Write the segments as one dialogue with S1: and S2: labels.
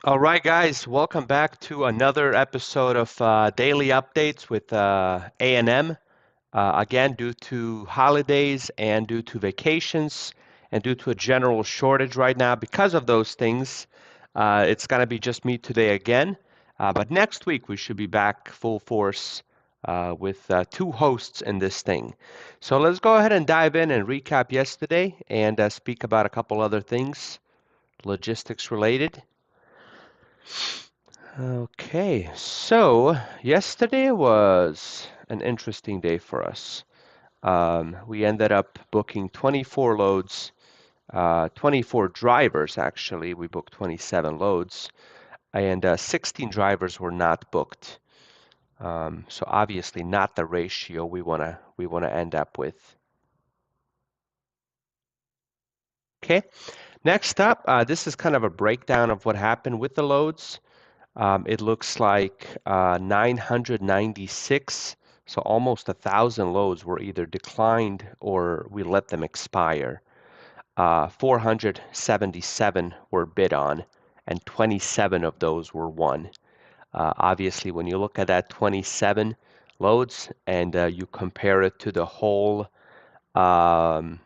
S1: All right, guys, welcome back to another episode of Daily Updates with A&M. Again, due to holidays and due to vacations and due to a general shortage right now, because of those things, it's going to be just me today again. But next week, we should be back full force with two hosts in this thing. So let's go ahead and dive in and recap yesterday and speak about a couple other things, logistics related. Okay, so yesterday was an interesting day for us. We ended up booking 24 loads, 24 drivers actually. We booked 27 loads, and 16 drivers were not booked. So obviously not the ratio we wanna end up with. Okay, next up, this is kind of a breakdown of what happened with the loads. It looks like 996, so almost 1,000 loads were either declined or we let them expire. 477 were bid on, and 27 of those were won. Obviously, when you look at that 27 loads and you compare it to um,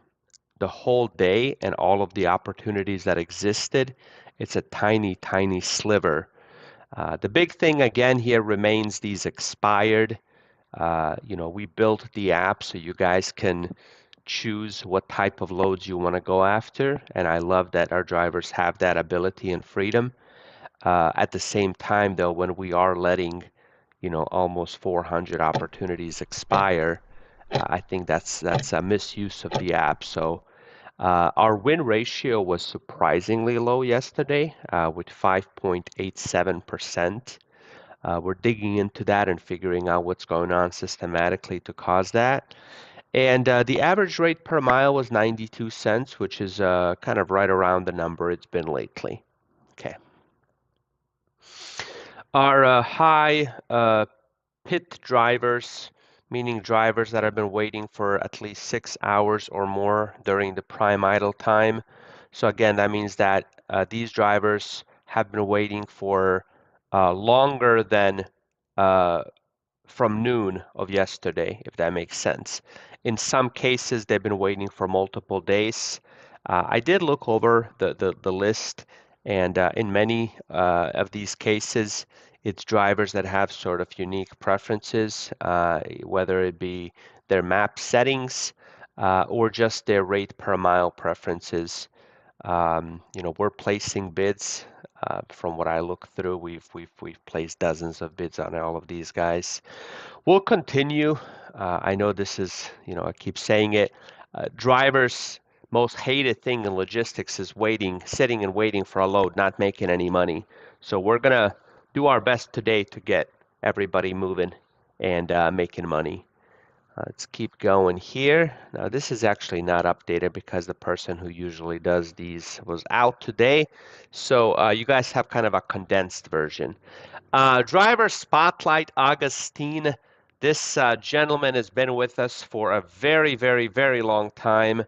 S1: the whole day and all of the opportunities that existed, it's a tiny, tiny sliver. The big thing again here remains these expired. We built the app so you guys can choose what type of loads you want to go after, and I love that our drivers have that ability and freedom. At the same time, though, when we are letting, almost 400 opportunities expire, I think that's a misuse of the app. So our win ratio was surprisingly low yesterday, with 5.87%. We're digging into that and figuring out what's going on systematically to cause that. And the average rate per mile was 92 cents, which is kind of right around the number it's been lately. Okay. Our high pit drivers, meaning drivers that have been waiting for at least 6 hours or more during the prime idle time. So again, that means that these drivers have been waiting for longer than uh, from noon of yesterday, if that makes sense. In some cases, they've been waiting for multiple days. I did look over the list, and in many of these cases, it's drivers that have sort of unique preferences, whether it be their map settings or just their rate per mile preferences. We're placing bids. From what I look through, we've placed dozens of bids on all of these guys. We'll continue. I know this is, I keep saying it. Drivers' most hated thing in logistics is waiting, sitting and waiting for a load, not making any money. So we're gonna do our best today to get everybody moving and making money. Let's keep going here. Now this is actually not updated because the person who usually does these was out today. So you guys have kind of a condensed version. Driver Spotlight Augustine. This gentleman has been with us for a very, very, very long time.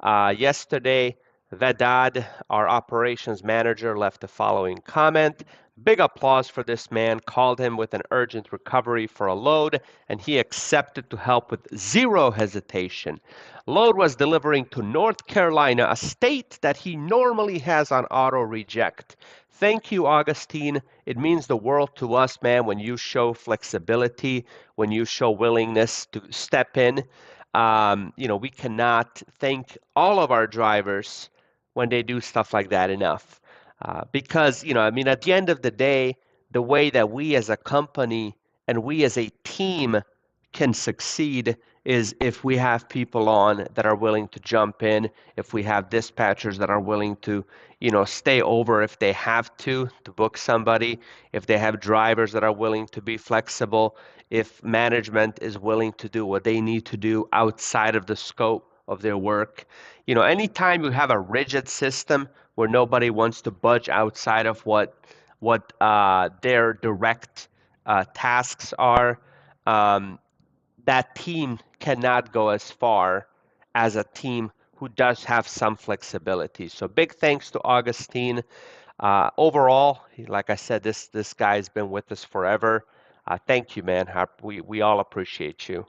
S1: Yesterday, Vedad, our operations manager, left the following comment. Big applause for this man. Called him with an urgent recovery for a load, and he accepted to help with zero hesitation. Load was delivering to North Carolina, a state that he normally has on auto reject. Thank you, Augustine. It means the world to us, man, when you show flexibility, when you show willingness to step in. We cannot thank all of our drivers when they do stuff like that enough. Because, I mean, at the end of the day, the way that we as a company and we as a team can succeed is if we have people on that are willing to jump in, if we have dispatchers that are willing to, stay over if they have to book somebody, if they have drivers that are willing to be flexible, if management is willing to do what they need to do outside of the scope of their work. Anytime you have a rigid system where nobody wants to budge outside of what their direct tasks are, um, that team cannot go as far as a team who does have some flexibility. So big thanks to Augustine. Overall, like I said, this guy's been with us forever. Thank you, man. We all appreciate you.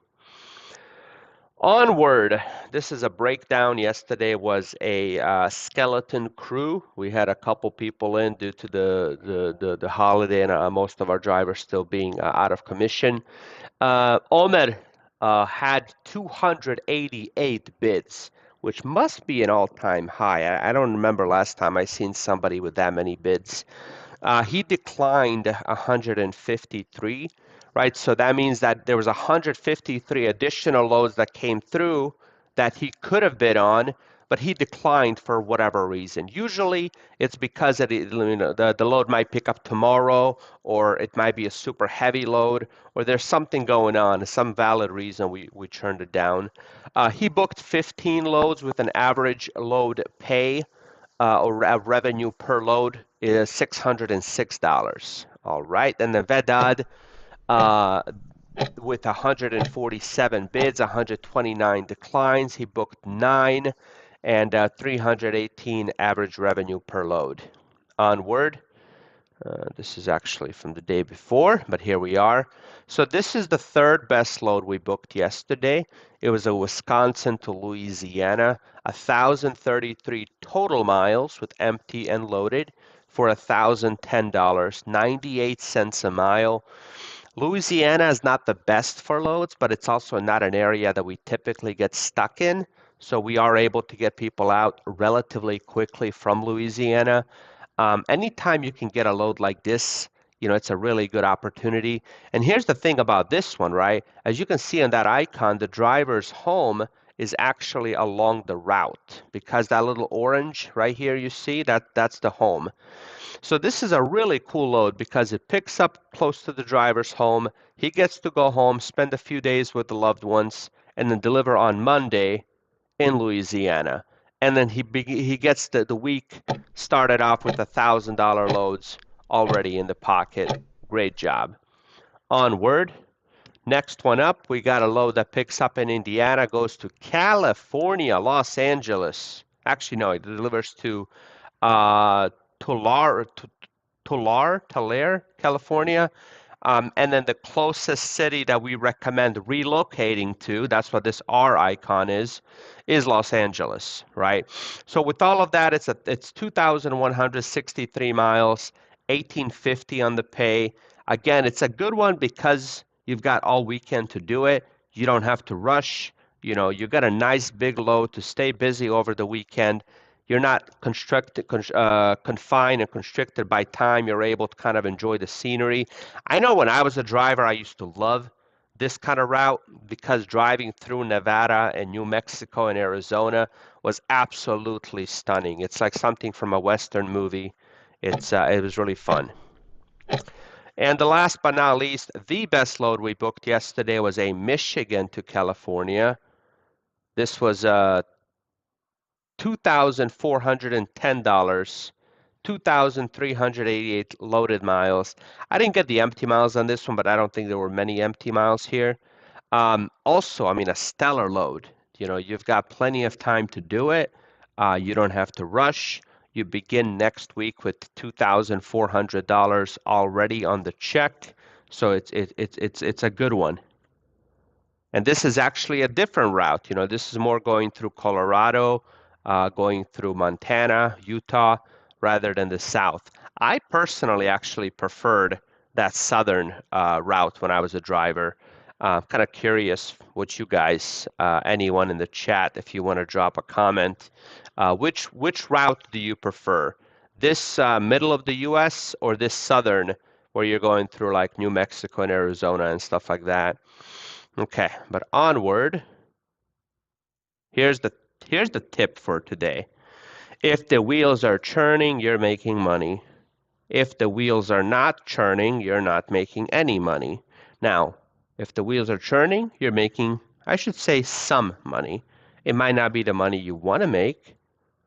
S1: Onward. This is a breakdown. Yesterday was a skeleton crew. We had a couple people in due to the holiday and most of our drivers still being out of commission. Omer had 288 bids, which must be an all-time high. I don't remember last time I seen somebody with that many bids. He declined 153, right? So that means that there was 153 additional loads that came through that he could have bid on, but he declined for whatever reason. Usually it's because the load might pick up tomorrow, or it might be a super heavy load, or there's something going on, some valid reason we turned it down. He booked 15 loads with an average load pay or revenue per load is $606. All right, and the Vedad uh, with 147 bids, 129 declines. He booked 9 and 318 average revenue per load. Onward. This is actually from the day before, but here we are. So this is the third best load we booked yesterday. It was a Wisconsin to Louisiana, 1,033 total miles with empty and loaded for $1,010, 98 cents a mile. Louisiana is not the best for loads, but it's also not an area that we typically get stuck in. So we are able to get people out relatively quickly from Louisiana. Anytime you can get a load like this, it's a really good opportunity. And here's the thing about this one, right? As you can see on that icon, the driver's home is actually along the route because that little orange right here you see, that's the home. So this is a really cool load because it picks up close to the driver's home. He gets to go home, spend a few days with the loved ones, and then deliver on Monday in Louisiana. And then he gets the week started off with $1,000 loads already in the pocket. Great job. Onward. Next one up, we got a load that picks up in Indiana, goes to California, Los Angeles. Actually, no, it delivers to uh, Tulare, Tulare, California. And then the closest city that we recommend relocating to, that's what this R icon is Los Angeles, right? So with all of that, it's 2,163 miles, 1,850 on the pay. Again, it's a good one because you've got all weekend to do it. You don't have to rush. You got a nice big load to stay busy over the weekend. You're not confined and constricted by time. You're able to kind of enjoy the scenery. I know when I was a driver, I used to love this kind of route because driving through Nevada and New Mexico and Arizona was absolutely stunning. It's like something from a Western movie. It was really fun. And the last but not least, the best load we booked yesterday was a Michigan to California. This was $2,410, 2,388 loaded miles. I didn't get the empty miles on this one, but I don't think there were many empty miles here. Also, I mean, a stellar load. You've got plenty of time to do it. You don't have to rush. You begin next week with $2,400 already on the check, so it's a good one. And this is actually a different route. This is more going through Colorado, going through Montana, Utah, rather than the south. I personally actually preferred that southern route when I was a driver. Kind of curious what you guys, anyone in the chat, if you want to drop a comment, which route do you prefer? This middle of the U.S. or this southern, where you're going through like New Mexico and Arizona and stuff like that? Okay, but onward. Here's the tip for today. If the wheels are churning, you're making money. If the wheels are not churning, you're not making any money. Now, if the wheels are churning, you're making, I should say, some money. It might not be the money you want to make.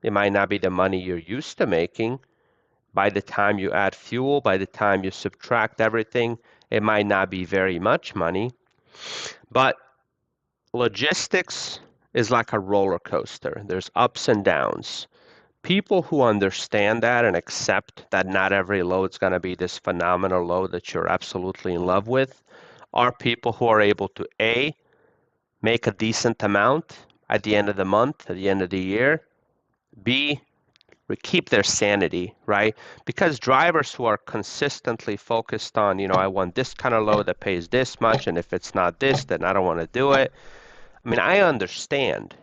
S1: It might not be the money you're used to making. By the time you add fuel, by the time you subtract everything, it might not be very much money. But logistics is like a roller coaster. There's ups and downs. people who understand that and accept that not every load's going to be this phenomenal load that you're absolutely in love with are people who are able to A, make a decent amount at the end of the month, at the end of the year, B, keep their sanity, right? Because drivers who are consistently focused on, I want this kind of load that pays this much, and if it's not this, then I don't want to do it. I mean, I understand.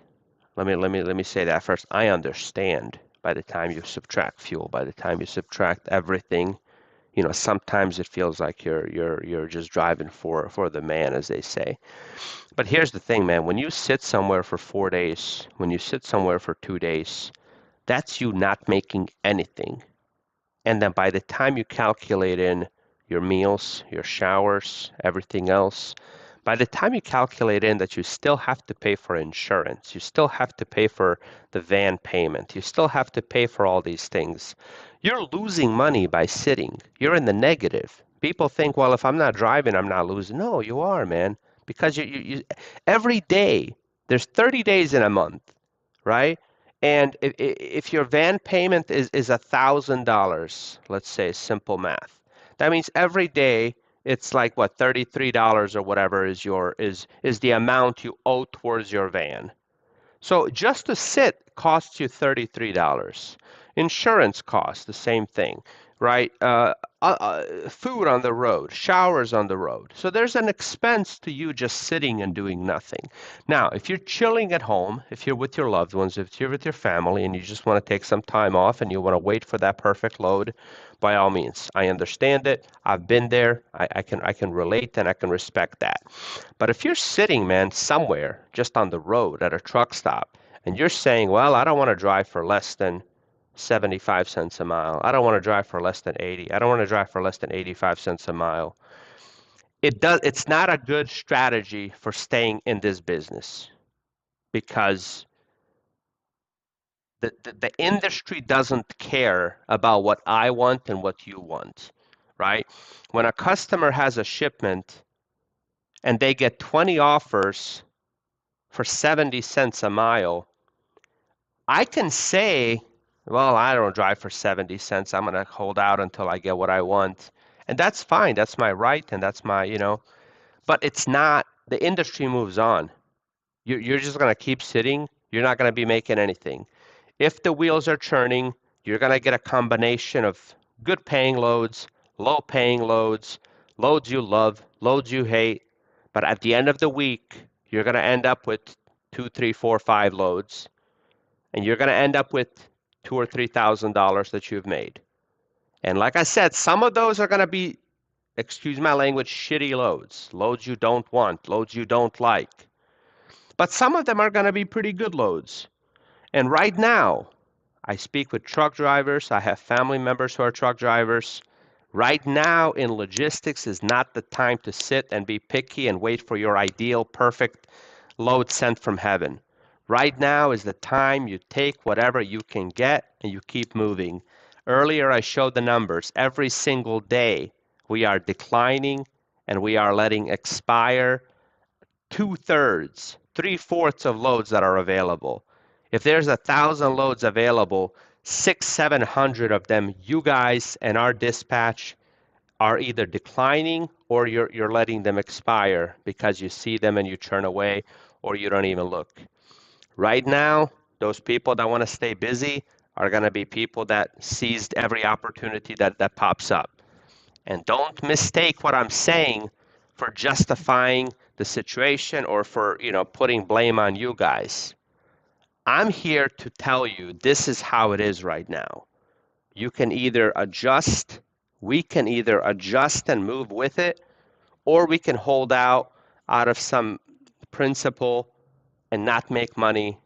S1: Let me say that first. I understand by the time you subtract fuel, by the time you subtract everything, sometimes it feels like you're just driving for the man, as they say. But here's the thing, man. When you sit somewhere for 4 days, when you sit somewhere for 2 days, that's you not making anything. And then by the time you calculate in your meals, your showers, everything else, by the time you calculate in that you still have to pay for insurance, you still have to pay for the van payment, you still have to pay for all these things, you're losing money by sitting. You're in the negative. People think, well, if I'm not driving, I'm not losing. No, you are, man. Because every day, there's 30 days in a month, right? And if your van payment is $1,000, let's say simple math, that means every day it's like what, $33 or whatever is the amount you owe towards your van. So just to sit costs you $33. Insurance costs the same thing, right? Food on the road, showers on the road. So there's an expense to you just sitting and doing nothing. Now, if you're chilling at home, if you're with your loved ones, if you're with your family and you just want to take some time off and you want to wait for that perfect load, by all means, I understand it. I've been there. I can relate and I can respect that. But if you're sitting, man, somewhere just on the road at a truck stop, and you're saying, well, I don't want to drive for less than 75 cents a mile. I don't want to drive for less than 80. I don't want to drive for less than 85 cents a mile. It's not a good strategy for staying in this business because the industry doesn't care about what I want and what you want, right? When a customer has a shipment and they get 20 offers for 70 cents a mile, I can say, well, I don't drive for 70 cents. I'm going to hold out until I get what I want. And that's fine. That's my right. And that's but it's not, the industry moves on. You're just going to keep sitting. You're not going to be making anything. If the wheels are churning, you're going to get a combination of good paying loads, low paying loads, loads you love, loads you hate. But at the end of the week, you're going to end up with two, three, four, five loads, and you're going to end up with $2,000 or $3,000 that you've made. And like I said, some of those are going to be, excuse my language, shitty loads, loads you don't want, loads you don't like. But some of them are going to be pretty good loads. And right now, I speak with truck drivers. I have family members who are truck drivers. Right now in logistics is not the time to sit and be picky and wait for your ideal, perfect load sent from heaven. Right now is the time you take whatever you can get and you keep moving. Earlier I showed the numbers. Every single day we are declining and we are letting expire 2/3, 3/4 of loads that are available. If there's 1,000 loads available, 600, 700 of them, you guys and our dispatch are either declining or you're letting them expire because you see them and you turn away or you don't even look. Right now, those people that want to stay busy are going to be people that seized every opportunity that pops up. And don't mistake what I'm saying for justifying the situation or for, putting blame on you guys. I'm here to tell you this is how it is right now. You can either adjust, we can either adjust and move with it, or we can hold out of some principle and not make money,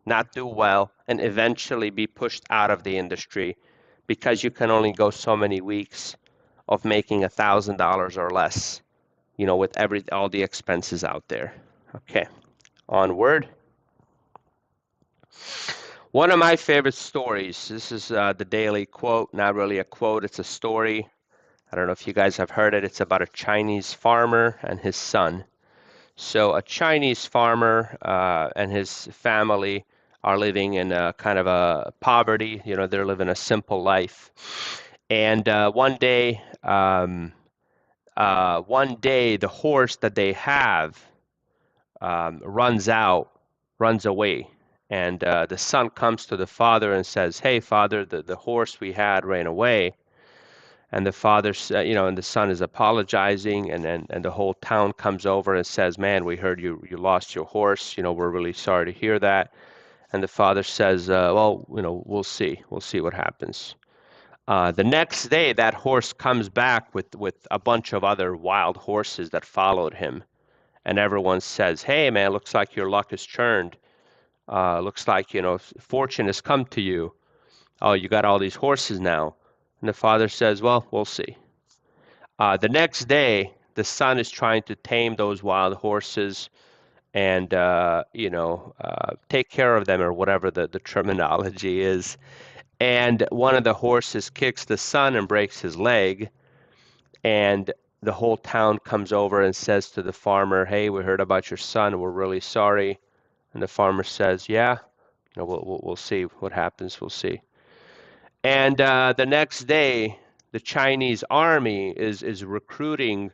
S1: not do well, and eventually be pushed out of the industry because you can only go so many weeks of making $1,000 or less, with all the expenses out there. Okay, onward. One of my favorite stories, this is the daily quote, not really a quote, it's a story. I don't know if you guys have heard it. It's about a Chinese farmer and his son. So a Chinese farmer and his family are living in a kind of a poverty. You know, they're living a simple life. And one day, the horse that they have runs away. And the son comes to the father and says, "Hey, father, the horse we had ran away." And the father, and the son is apologizing, and the whole town comes over and says, "Man, we heard you lost your horse. You know, we're really sorry to hear that." And the father says, "Well, we'll see what happens." The next day, that horse comes back with a bunch of other wild horses that followed him, and everyone says, "Hey, man, looks like your luck has turned. Looks like fortune has come to you. Oh, you got all these horses now." And the father says, "Well, we'll see." The next day, the son is trying to tame those wild horses and take care of them, or whatever the terminology is. And one of the horses kicks the son and breaks his leg, and the whole town comes over and says to the farmer, "Hey, we heard about your son. We're really sorry." And the farmer says, "Yeah, we'll see what happens. We'll see." And the next day, the Chinese army is recruiting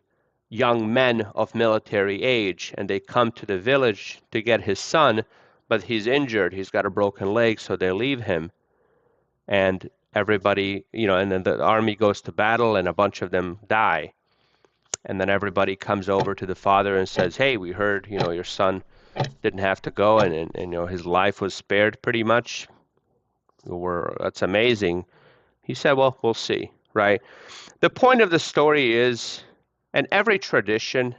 S1: young men of military age, and they come to the village to get his son, but he's injured. He's got a broken leg, so they leave him. And everybody, and then the army goes to battle, and a bunch of them die. And then everybody comes over to the father and says, "Hey, we heard, your son didn't have to go, and his life was spared pretty much. That's amazing." He said, "Well, we'll see," right? The point of the story is, and every tradition,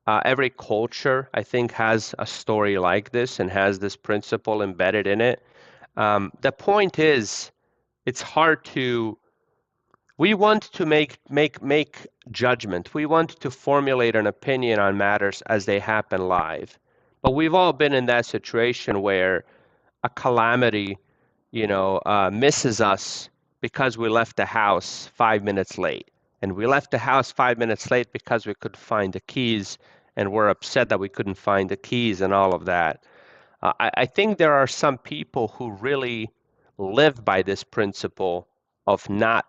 S1: every culture, I think, has a story like this and has this principle embedded in it. The point is, it's hard to. We want to make judgment. We want to formulate an opinion on matters as they happen live. But we've all been in that situation where a calamity, misses us because we left the house 5 minutes late. And we left the house 5 minutes late because we couldn't find the keys, and we're upset that we couldn't find the keys and all of that. I think there are some people who really live by this principle of not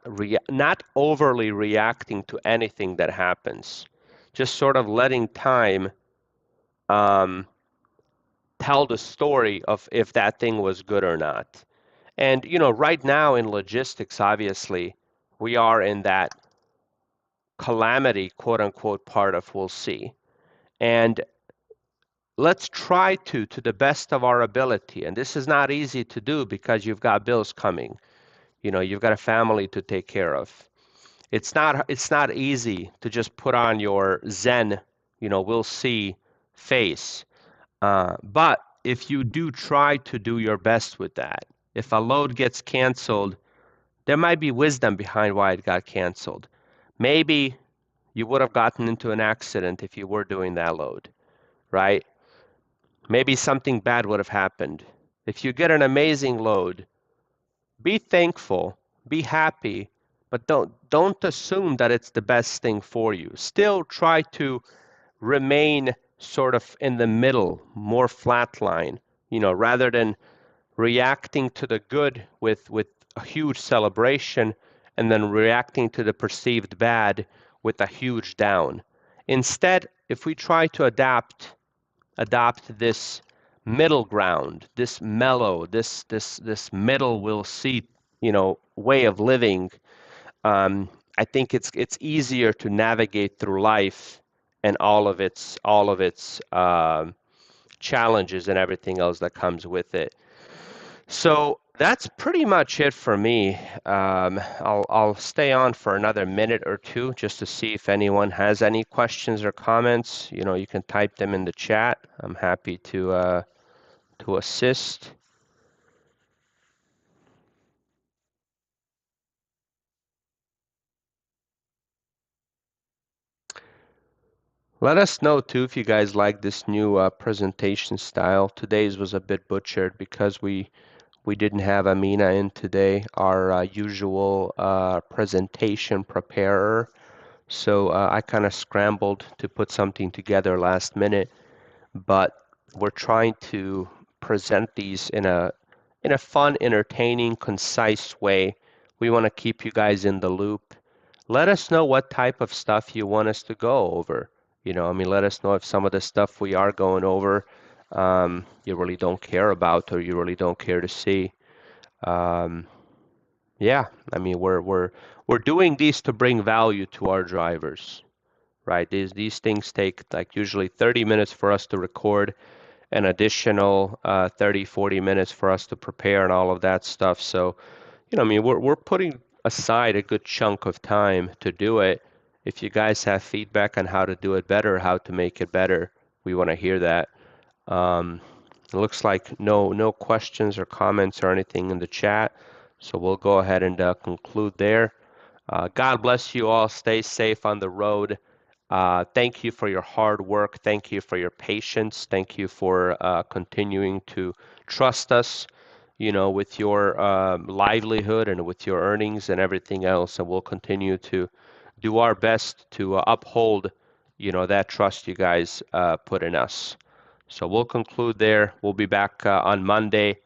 S1: overly reacting to anything that happens, just sort of letting time um, tell the story of if that thing was good or not. And right now in logistics, obviously, we are in that calamity, quote unquote, part of we'll see. And let's try to the best of our ability. And this is not easy to do because you've got bills coming. You've got a family to take care of. It's not easy to just put on your Zen, we'll see face. But if you do try to do your best with that, if a load gets canceled, there might be wisdom behind why it got canceled. Maybe you would have gotten into an accident if you were doing that load, right? Maybe something bad would have happened. If you get an amazing load, be thankful, be happy, but don't assume that it's the best thing for you. Still try to remain sort of in the middle, more flatline, rather than reacting to the good with a huge celebration and then reacting to the perceived bad with a huge down. Instead, if we try to adopt this middle ground, this mellow, this middle will see, way of living, I think it's easier to navigate through life and all of its challenges and everything else that comes with it. So that's pretty much it for me. I'll stay on for another minute or two just to see if anyone has any questions or comments. You can type them in the chat. I'm happy to assist. Let us know too if you guys like this new presentation style. Today's was a bit butchered because we didn't have Amina in today, our usual presentation preparer. So I kind of scrambled to put something together last minute, but we're trying to present these in a fun, entertaining, concise way. We want to keep you guys in the loop. Let us know what type of stuff you want us to go over. I mean, let us know if some of the stuff we are going over you really don't care about or you really don't care to see. Um, yeah, I mean, we're doing these to bring value to our drivers, right? These things take like usually 30 minutes for us to record, an additional 30, 40 minutes for us to prepare and all of that stuff. So, I mean, we're putting aside a good chunk of time to do it. If you guys have feedback on how to do it better, how to make it better, we want to hear that. Um, it looks like no questions or comments or anything in the chat, so we'll go ahead and conclude there. God bless you all. Stay safe on the road. Thank you for your hard work. Thank you for your patience. Thank you for continuing to trust us, with your livelihood and with your earnings and everything else. And we'll continue to do our best to uphold, that trust you guys put in us. So we'll conclude there. We'll be back on Monday